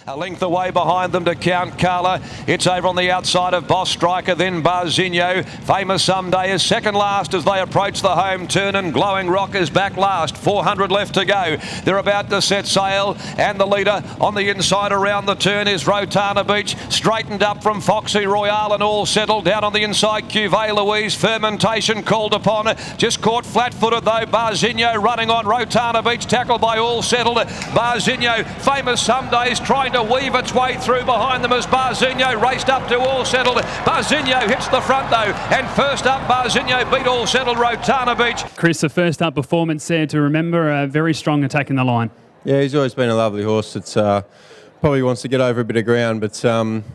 A length away behind them to Count Carla. It's over on the outside of Boss Striker, then BARZINHO. Famous Someday is second last as they approach the home turn, and Glowing Rock is back last. 400 left to go. They're about to set sail, and the leader on the inside around the turn is Rotana Beach. Straightened up from Foxy Royale and All Settled. Down on the inside, Cuvée Louise. Fermentation called upon. Just caught flat-footed though. BARZINHO running on Rotana Beach, tackled by All Settled. BARZINHO, Famous Some Days, trying to weave its way through behind them as BARZINHO raced up to All Settled. BARZINHO hits the front though, and first up BARZINHO beat All Settled Rotana Beach. Chris, the first up performance there to remember, a very strong attack in the line. Yeah, he's always been a lovely horse. It's probably wants to get over a bit of ground, but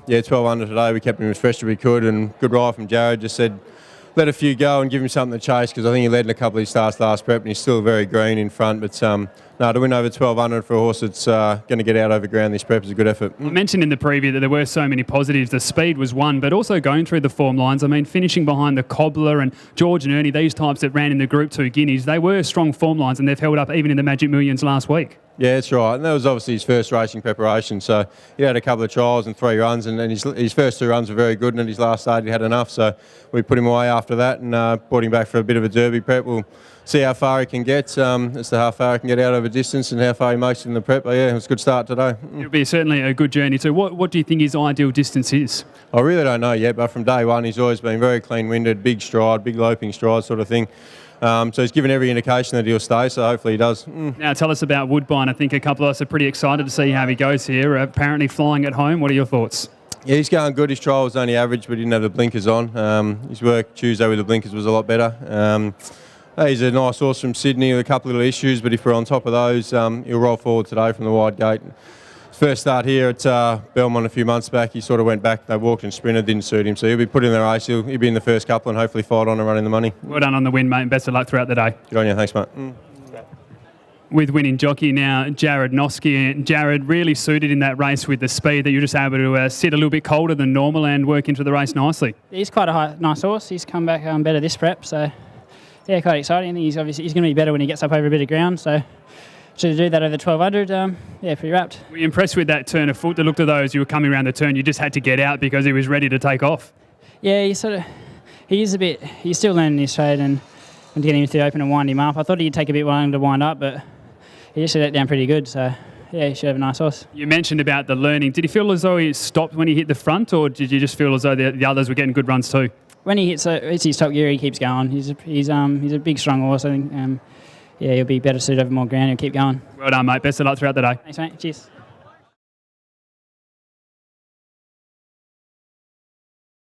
yeah, 12 under today. We kept him as fresh as we could, and good ride from Jared. Just said let a few go and give him something to chase, because I think he led in a couple of his starts last prep and he's still very green in front. But no, to win over 1200 for a horse that's going to get out over ground this prep is a good effort. I mentioned in the preview that there were so many positives. The speed was one, but also going through the form lines. I mean, finishing behind the Cobbler and George and Ernie, these types that ran in the Group 2 Guineas, they were strong form lines, and they've held up even in the Magic Millions last week. Yeah, that's right. And that was obviously his first racing preparation. So he had a couple of trials and 3 runs, and then his first 2 runs were very good, and at his last start he had enough. So we put him away after that and brought him back for a bit of a derby prep. We'll see how far he can get as to how far he can get out of a distance and how far he makes it in the prep. But yeah, it was a good start today. It'll be certainly a good journey too. What do you think his ideal distance is? I really don't know yet, but from day one he's always been very clean-winded, big stride, big loping stride sort of thing. So he's given every indication that he'll stay, so hopefully he does. Now tell us about Woodbine. I think a couple of us are pretty excited to see how he goes here. Apparently flying at home. What are your thoughts? Yeah, he's going good. His trial was only average, but he didn't have the blinkers on. His work Tuesday with the blinkers was a lot better. He's a nice horse from Sydney with a couple of little issues, but if we're on top of those, he'll roll forward today from the wide gate. First start here at Belmont a few months back, he sort of went back, they walked and sprinted, didn't suit him, so he'll be put in the race, he'll be in the first couple and hopefully fight on and run in the money. Well done on the win, mate, and best of luck throughout the day. Good on you, thanks mate. With winning jockey now, Jared Noske. Jared really suited in that race with the speed that you're just able to sit a little bit colder than normal and work into the race nicely. He's quite a nice horse, he's come back better this prep, so yeah, quite exciting. I think he's going to be better when he gets up over a bit of ground, so should do that over 1200, yeah, pretty wrapped. Were you impressed with that turn of foot? The look of those, you were coming around the turn, you just had to get out because he was ready to take off. Yeah, he's still learning his trade, and getting him through the open and wind him up. I thought he'd take a bit longer to wind up, but he just let down pretty good, so yeah, he should have a nice horse. You mentioned about the learning. Did he feel as though he stopped when he hit the front, or did you just feel as though the others were getting good runs too? When he hits his top gear, he keeps going. He's a big, strong horse. I think yeah, he'll be better suited over more ground. He'll keep going. Well done, mate. Best of luck throughout the day. Thanks, mate. Cheers.